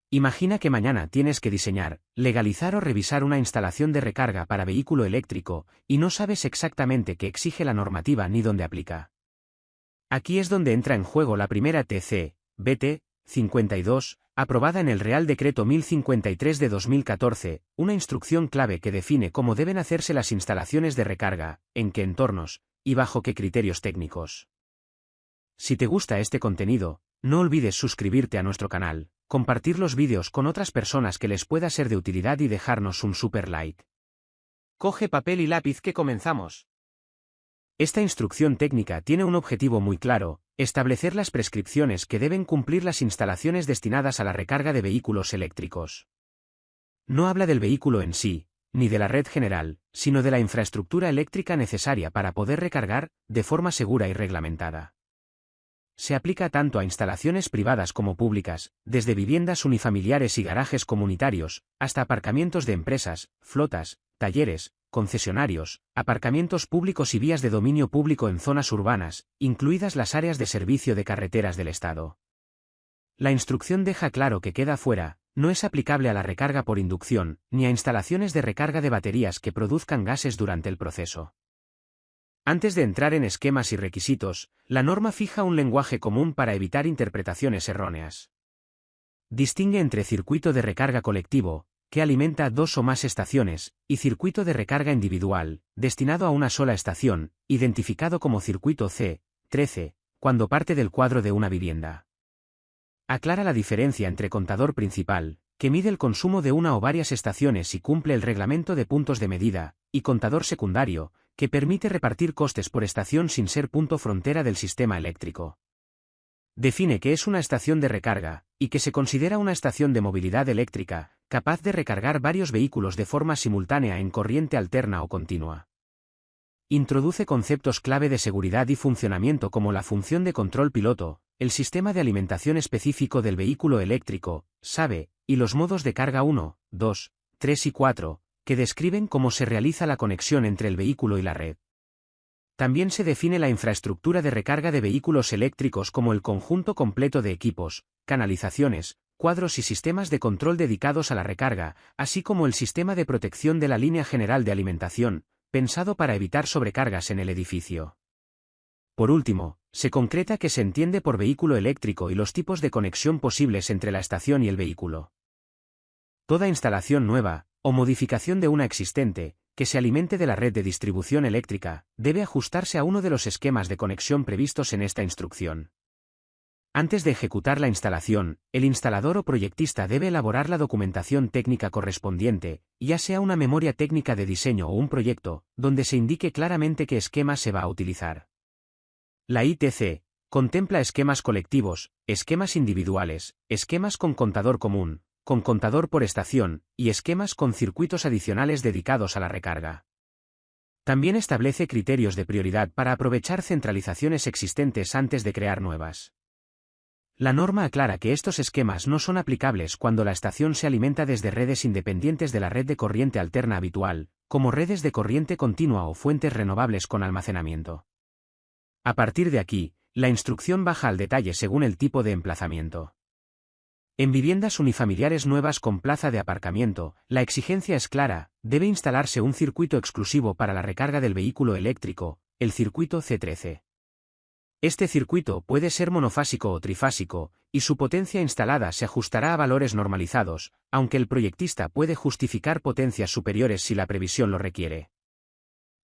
Imagina que mañana tienes que diseñar, legalizar o revisar una instalación de recarga para vehículo eléctrico, y no sabes exactamente qué exige la normativa ni dónde aplica. Aquí es donde entra en juego la primera TC-BT 52, aprobada en el Real Decreto 1053 de 2014, una instrucción clave que define cómo deben hacerse las instalaciones de recarga, en qué entornos, y bajo qué criterios técnicos. Si te gusta este contenido, no olvides suscribirte a nuestro canal, compartir los vídeos con otras personas que les pueda ser de utilidad y dejarnos un super like. Coge papel y lápiz que comenzamos. Esta instrucción técnica tiene un objetivo muy claro: establecer las prescripciones que deben cumplir las instalaciones destinadas a la recarga de vehículos eléctricos. No habla del vehículo en sí, ni de la red general, sino de la infraestructura eléctrica necesaria para poder recargar, de forma segura y reglamentada. Se aplica tanto a instalaciones privadas como públicas, desde viviendas unifamiliares y garajes comunitarios, hasta aparcamientos de empresas, flotas, talleres, concesionarios, aparcamientos públicos y vías de dominio público en zonas urbanas, incluidas las áreas de servicio de carreteras del Estado. La instrucción deja claro que queda fuera, no es aplicable a la recarga por inducción, ni a instalaciones de recarga de baterías que produzcan gases durante el proceso. Antes de entrar en esquemas y requisitos, la norma fija un lenguaje común para evitar interpretaciones erróneas. Distingue entre circuito de recarga colectivo, que alimenta dos o más estaciones, y circuito de recarga individual, destinado a una sola estación, identificado como circuito C13, cuando parte del cuadro de una vivienda. Aclara la diferencia entre contador principal, que mide el consumo de una o varias estaciones y cumple el reglamento de puntos de medida, y contador secundario, que permite repartir costes por estación sin ser punto frontera del sistema eléctrico. Define qué es una estación de recarga, y que se considera una estación de movilidad eléctrica, capaz de recargar varios vehículos de forma simultánea en corriente alterna o continua. Introduce conceptos clave de seguridad y funcionamiento como la función de control piloto, el sistema de alimentación específico del vehículo eléctrico, SAVE, y los modos de carga 1, 2, 3 y 4, que describen cómo se realiza la conexión entre el vehículo y la red. También se define la infraestructura de recarga de vehículos eléctricos como el conjunto completo de equipos, canalizaciones, cuadros y sistemas de control dedicados a la recarga, así como el sistema de protección de la línea general de alimentación, pensado para evitar sobrecargas en el edificio. Por último, se concreta qué se entiende por vehículo eléctrico y los tipos de conexión posibles entre la estación y el vehículo. Toda instalación nueva, o modificación de una existente, que se alimente de la red de distribución eléctrica, debe ajustarse a uno de los esquemas de conexión previstos en esta instrucción. Antes de ejecutar la instalación, el instalador o proyectista debe elaborar la documentación técnica correspondiente, ya sea una memoria técnica de diseño o un proyecto, donde se indique claramente qué esquema se va a utilizar. La ITC contempla esquemas colectivos, esquemas individuales, esquemas con contador común, con contador por estación, y esquemas con circuitos adicionales dedicados a la recarga. También establece criterios de prioridad para aprovechar centralizaciones existentes antes de crear nuevas. La norma aclara que estos esquemas no son aplicables cuando la estación se alimenta desde redes independientes de la red de corriente alterna habitual, como redes de corriente continua o fuentes renovables con almacenamiento. A partir de aquí, la instrucción baja al detalle según el tipo de emplazamiento. En viviendas unifamiliares nuevas con plaza de aparcamiento, la exigencia es clara: debe instalarse un circuito exclusivo para la recarga del vehículo eléctrico, el circuito C13. Este circuito puede ser monofásico o trifásico, y su potencia instalada se ajustará a valores normalizados, aunque el proyectista puede justificar potencias superiores si la previsión lo requiere.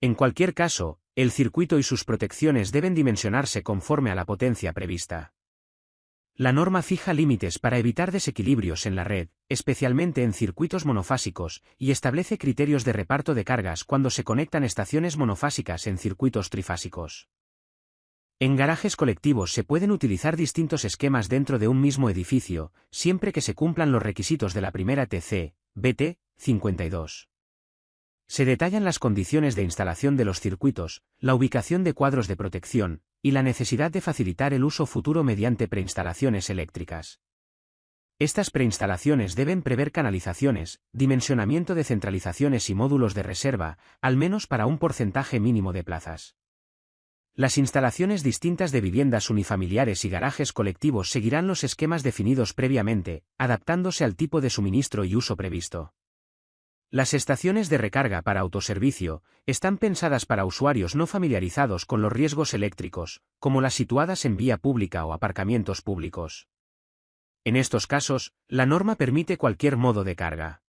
En cualquier caso, el circuito y sus protecciones deben dimensionarse conforme a la potencia prevista. La norma fija límites para evitar desequilibrios en la red, especialmente en circuitos monofásicos, y establece criterios de reparto de cargas cuando se conectan estaciones monofásicas en circuitos trifásicos. En garajes colectivos se pueden utilizar distintos esquemas dentro de un mismo edificio, siempre que se cumplan los requisitos de la primera TC-BT 52. Se detallan las condiciones de instalación de los circuitos, la ubicación de cuadros de protección, y la necesidad de facilitar el uso futuro mediante preinstalaciones eléctricas. Estas preinstalaciones deben prever canalizaciones, dimensionamiento de centralizaciones y módulos de reserva, al menos para un porcentaje mínimo de plazas. Las instalaciones distintas de viviendas unifamiliares y garajes colectivos seguirán los esquemas definidos previamente, adaptándose al tipo de suministro y uso previsto. Las estaciones de recarga para autoservicio están pensadas para usuarios no familiarizados con los riesgos eléctricos, como las situadas en vía pública o aparcamientos públicos. En estos casos, la norma permite cualquier modo de carga.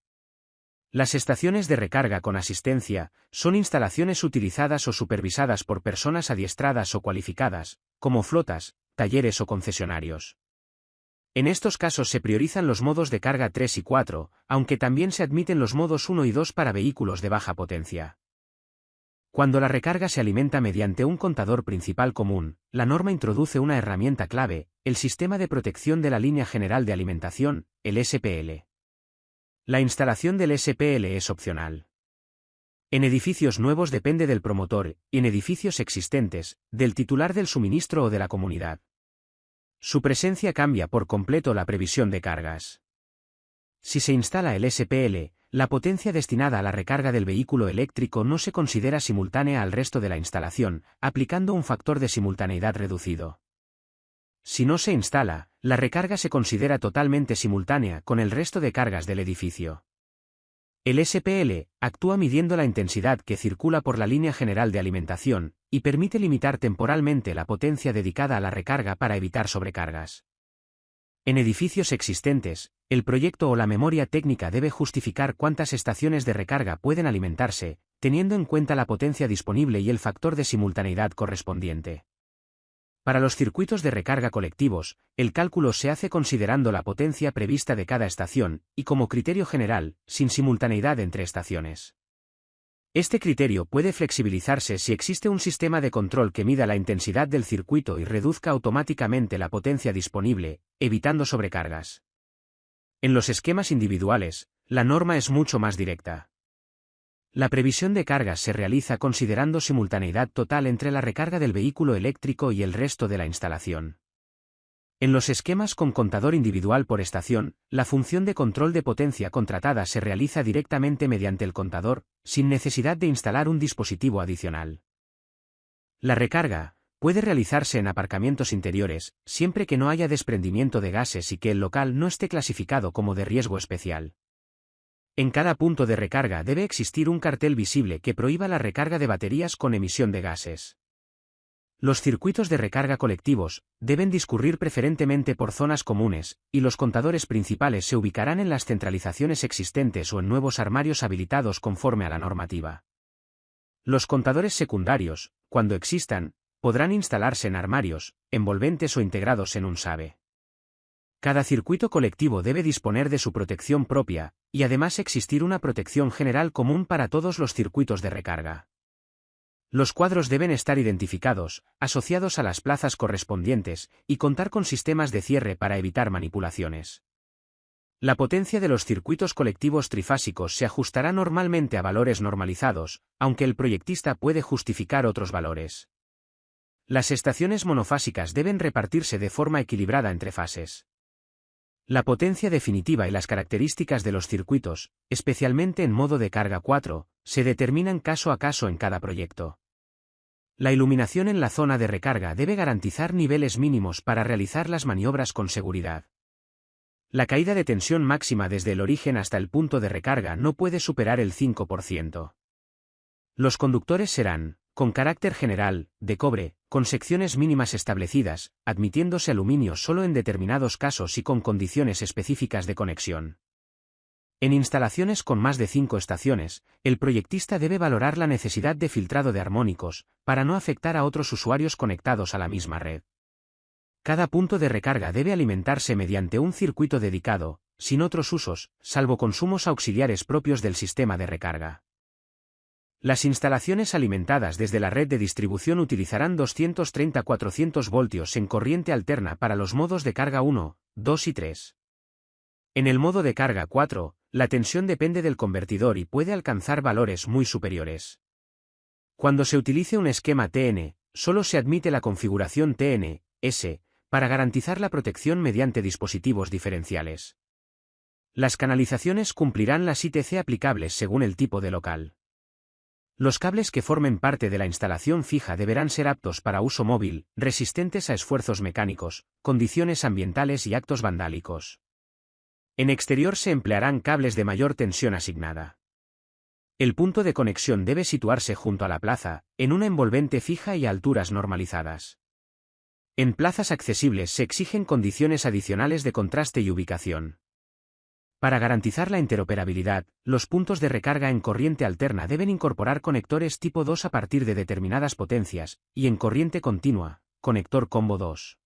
Las estaciones de recarga con asistencia son instalaciones utilizadas o supervisadas por personas adiestradas o cualificadas, como flotas, talleres o concesionarios. En estos casos se priorizan los modos de carga 3 y 4, aunque también se admiten los modos 1 y 2 para vehículos de baja potencia. Cuando la recarga se alimenta mediante un contador principal común, la norma introduce una herramienta clave, el Sistema de Protección de la Línea General de Alimentación, el SPL. La instalación del SPL es opcional. En edificios nuevos depende del promotor, y en edificios existentes, del titular del suministro o de la comunidad. Su presencia cambia por completo la previsión de cargas. Si se instala el SPL, la potencia destinada a la recarga del vehículo eléctrico no se considera simultánea al resto de la instalación, aplicando un factor de simultaneidad reducido. Si no se instala, la recarga se considera totalmente simultánea con el resto de cargas del edificio. El SPL actúa midiendo la intensidad que circula por la línea general de alimentación, y permite limitar temporalmente la potencia dedicada a la recarga para evitar sobrecargas. En edificios existentes, el proyecto o la memoria técnica debe justificar cuántas estaciones de recarga pueden alimentarse, teniendo en cuenta la potencia disponible y el factor de simultaneidad correspondiente. Para los circuitos de recarga colectivos, el cálculo se hace considerando la potencia prevista de cada estación, y como criterio general, sin simultaneidad entre estaciones. Este criterio puede flexibilizarse si existe un sistema de control que mida la intensidad del circuito y reduzca automáticamente la potencia disponible, evitando sobrecargas. En los esquemas individuales, la norma es mucho más directa. La previsión de cargas se realiza considerando simultaneidad total entre la recarga del vehículo eléctrico y el resto de la instalación. En los esquemas con contador individual por estación, la función de control de potencia contratada se realiza directamente mediante el contador, sin necesidad de instalar un dispositivo adicional. La recarga puede realizarse en aparcamientos interiores, siempre que no haya desprendimiento de gases y que el local no esté clasificado como de riesgo especial. En cada punto de recarga debe existir un cartel visible que prohíba la recarga de baterías con emisión de gases. Los circuitos de recarga colectivos deben discurrir preferentemente por zonas comunes, y los contadores principales se ubicarán en las centralizaciones existentes o en nuevos armarios habilitados conforme a la normativa. Los contadores secundarios, cuando existan, podrán instalarse en armarios, envolventes o integrados en un SABE. Cada circuito colectivo debe disponer de su protección propia, y además existir una protección general común para todos los circuitos de recarga. Los cuadros deben estar identificados, asociados a las plazas correspondientes, y contar con sistemas de cierre para evitar manipulaciones. La potencia de los circuitos colectivos trifásicos se ajustará normalmente a valores normalizados, aunque el proyectista puede justificar otros valores. Las estaciones monofásicas deben repartirse de forma equilibrada entre fases. La potencia definitiva y las características de los circuitos, especialmente en modo de carga 4, se determinan caso a caso en cada proyecto. La iluminación en la zona de recarga debe garantizar niveles mínimos para realizar las maniobras con seguridad. La caída de tensión máxima desde el origen hasta el punto de recarga no puede superar el 5%. Los conductores serán, con carácter general, de cobre, con secciones mínimas establecidas, admitiéndose aluminio solo en determinados casos y con condiciones específicas de conexión. En instalaciones con más de 5 estaciones, el proyectista debe valorar la necesidad de filtrado de armónicos, para no afectar a otros usuarios conectados a la misma red. Cada punto de recarga debe alimentarse mediante un circuito dedicado, sin otros usos, salvo consumos auxiliares propios del sistema de recarga. Las instalaciones alimentadas desde la red de distribución utilizarán 230-400 voltios en corriente alterna para los modos de carga 1, 2 y 3. En el modo de carga 4, la tensión depende del convertidor y puede alcanzar valores muy superiores. Cuando se utilice un esquema TN, solo se admite la configuración TN-S, para garantizar la protección mediante dispositivos diferenciales. Las canalizaciones cumplirán las ITC aplicables según el tipo de local. Los cables que formen parte de la instalación fija deberán ser aptos para uso móvil, resistentes a esfuerzos mecánicos, condiciones ambientales y actos vandálicos. En exterior se emplearán cables de mayor tensión asignada. El punto de conexión debe situarse junto a la plaza, en una envolvente fija y a alturas normalizadas. En plazas accesibles se exigen condiciones adicionales de contraste y ubicación. Para garantizar la interoperabilidad, los puntos de recarga en corriente alterna deben incorporar conectores tipo 2 a partir de determinadas potencias, y en corriente continua, conector combo 2.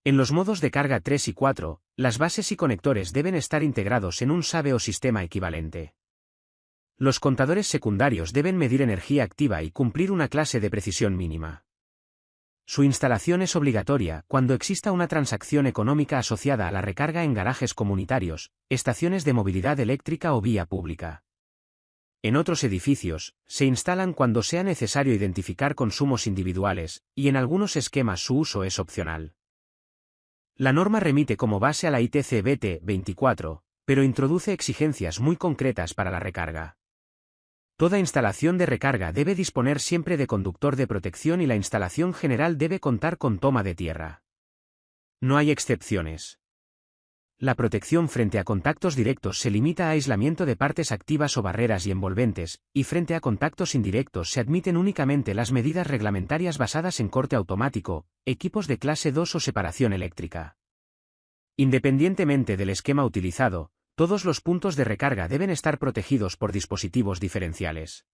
En los modos de carga 3 y 4, las bases y conectores deben estar integrados en un SABE o sistema equivalente. Los contadores secundarios deben medir energía activa y cumplir una clase de precisión mínima. Su instalación es obligatoria cuando exista una transacción económica asociada a la recarga en garajes comunitarios, estaciones de movilidad eléctrica o vía pública. En otros edificios, se instalan cuando sea necesario identificar consumos individuales, y en algunos esquemas su uso es opcional. La norma remite como base a la ITC BT 24, pero introduce exigencias muy concretas para la recarga. Toda instalación de recarga debe disponer siempre de conductor de protección y la instalación general debe contar con toma de tierra. No hay excepciones. La protección frente a contactos directos se limita a aislamiento de partes activas o barreras y envolventes, y frente a contactos indirectos se admiten únicamente las medidas reglamentarias basadas en corte automático, equipos de clase 2 o separación eléctrica. Independientemente del esquema utilizado, todos los puntos de recarga deben estar protegidos por dispositivos diferenciales.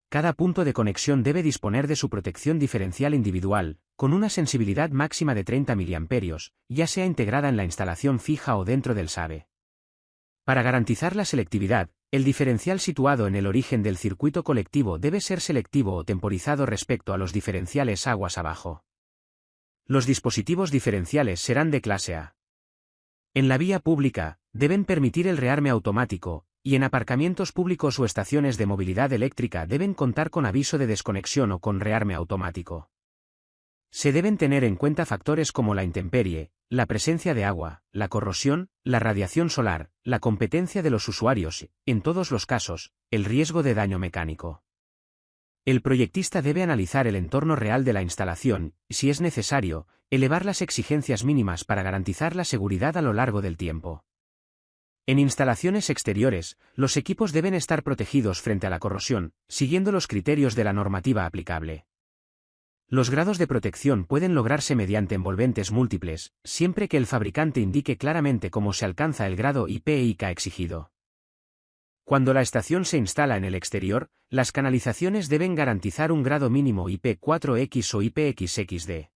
Cada punto de conexión debe disponer de su protección diferencial individual, con una sensibilidad máxima de 30 mA, ya sea integrada en la instalación fija o dentro del SABE. Para garantizar la selectividad, el diferencial situado en el origen del circuito colectivo debe ser selectivo o temporizado respecto a los diferenciales aguas abajo. Los dispositivos diferenciales serán de clase A. En la vía pública, deben permitir el rearme automático, y en aparcamientos públicos o estaciones de movilidad eléctrica deben contar con aviso de desconexión o con rearme automático. Se deben tener en cuenta factores como la intemperie, la presencia de agua, la corrosión, la radiación solar, la competencia de los usuarios y, en todos los casos, el riesgo de daño mecánico. El proyectista debe analizar el entorno real de la instalación y, si es necesario, elevar las exigencias mínimas para garantizar la seguridad a lo largo del tiempo. En instalaciones exteriores, los equipos deben estar protegidos frente a la corrosión, siguiendo los criterios de la normativa aplicable. Los grados de protección pueden lograrse mediante envolventes múltiples, siempre que el fabricante indique claramente cómo se alcanza el grado IP/IK exigido. Cuando la estación se instala en el exterior, las canalizaciones deben garantizar un grado mínimo IP4X o IPXXD.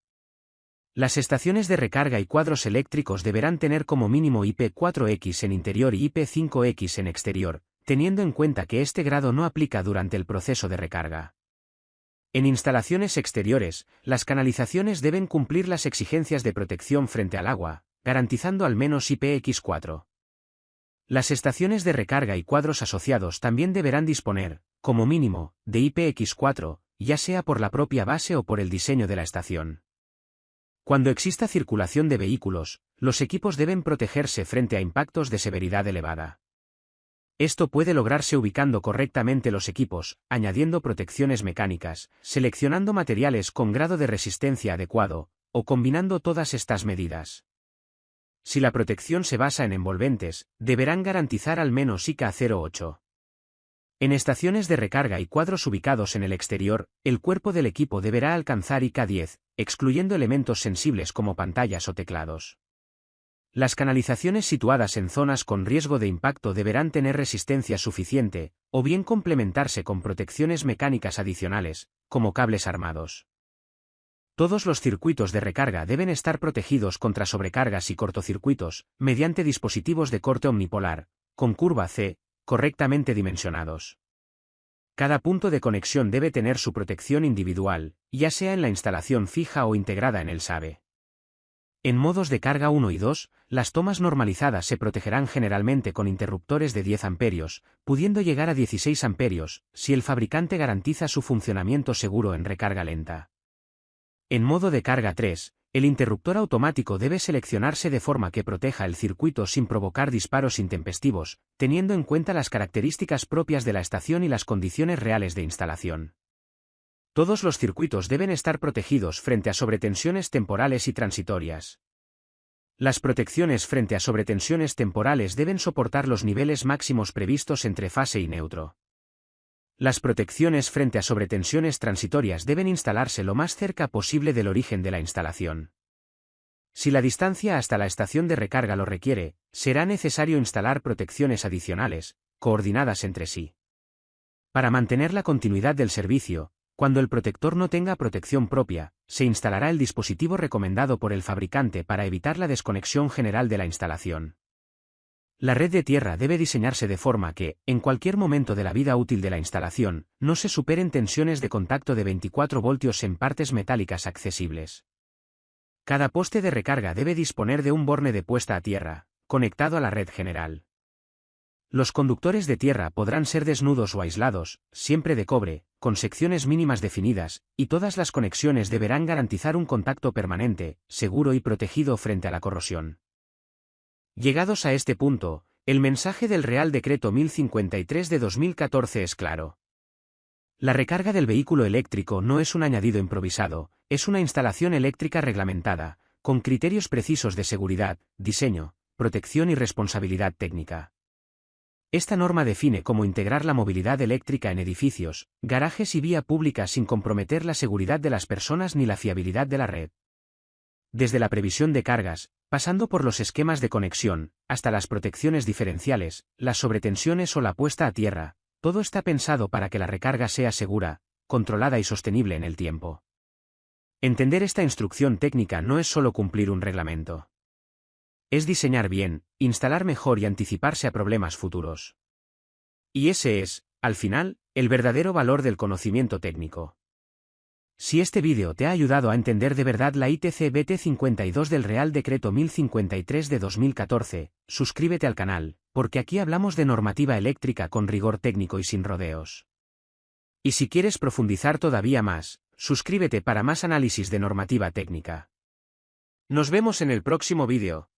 Las estaciones de recarga y cuadros eléctricos deberán tener como mínimo IP4X en interior y IP5X en exterior, teniendo en cuenta que este grado no aplica durante el proceso de recarga. En instalaciones exteriores, las canalizaciones deben cumplir las exigencias de protección frente al agua, garantizando al menos IPX4. Las estaciones de recarga y cuadros asociados también deberán disponer, como mínimo, de IPX4, ya sea por la propia base o por el diseño de la estación. Cuando exista circulación de vehículos, los equipos deben protegerse frente a impactos de severidad elevada. Esto puede lograrse ubicando correctamente los equipos, añadiendo protecciones mecánicas, seleccionando materiales con grado de resistencia adecuado, o combinando todas estas medidas. Si la protección se basa en envolventes, deberán garantizar al menos IK08. En estaciones de recarga y cuadros ubicados en el exterior, el cuerpo del equipo deberá alcanzar IK10, excluyendo elementos sensibles como pantallas o teclados. Las canalizaciones situadas en zonas con riesgo de impacto deberán tener resistencia suficiente, o bien complementarse con protecciones mecánicas adicionales, como cables armados. Todos los circuitos de recarga deben estar protegidos contra sobrecargas y cortocircuitos, mediante dispositivos de corte omnipolar, con curva C, correctamente dimensionados. Cada punto de conexión debe tener su protección individual, ya sea en la instalación fija o integrada en el SABE. En modos de carga 1 y 2, las tomas normalizadas se protegerán generalmente con interruptores de 10 amperios, pudiendo llegar a 16 amperios, si el fabricante garantiza su funcionamiento seguro en recarga lenta. En modo de carga 3, El interruptor automático debe seleccionarse de forma que proteja el circuito sin provocar disparos intempestivos, teniendo en cuenta las características propias de la estación y las condiciones reales de instalación. Todos los circuitos deben estar protegidos frente a sobretensiones temporales y transitorias. Las protecciones frente a sobretensiones temporales deben soportar los niveles máximos previstos entre fase y neutro. Las protecciones frente a sobretensiones transitorias deben instalarse lo más cerca posible del origen de la instalación. Si la distancia hasta la estación de recarga lo requiere, será necesario instalar protecciones adicionales, coordinadas entre sí. Para mantener la continuidad del servicio, cuando el protector no tenga protección propia, se instalará el dispositivo recomendado por el fabricante para evitar la desconexión general de la instalación. La red de tierra debe diseñarse de forma que, en cualquier momento de la vida útil de la instalación, no se superen tensiones de contacto de 24 voltios en partes metálicas accesibles. Cada poste de recarga debe disponer de un borne de puesta a tierra, conectado a la red general. Los conductores de tierra podrán ser desnudos o aislados, siempre de cobre, con secciones mínimas definidas, y todas las conexiones deberán garantizar un contacto permanente, seguro y protegido frente a la corrosión. Llegados a este punto, el mensaje del Real Decreto 1053 de 2014 es claro. La recarga del vehículo eléctrico no es un añadido improvisado, es una instalación eléctrica reglamentada, con criterios precisos de seguridad, diseño, protección y responsabilidad técnica. Esta norma define cómo integrar la movilidad eléctrica en edificios, garajes y vía pública sin comprometer la seguridad de las personas ni la fiabilidad de la red. Desde la previsión de cargas, pasando por los esquemas de conexión, hasta las protecciones diferenciales, las sobretensiones o la puesta a tierra, todo está pensado para que la recarga sea segura, controlada y sostenible en el tiempo. Entender esta instrucción técnica no es solo cumplir un reglamento. Es diseñar bien, instalar mejor y anticiparse a problemas futuros. Y ese es, al final, el verdadero valor del conocimiento técnico. Si este vídeo te ha ayudado a entender de verdad la ITC BT 52 del Real Decreto 1053 de 2014, suscríbete al canal, porque aquí hablamos de normativa eléctrica con rigor técnico y sin rodeos. Y si quieres profundizar todavía más, suscríbete para más análisis de normativa técnica. Nos vemos en el próximo vídeo.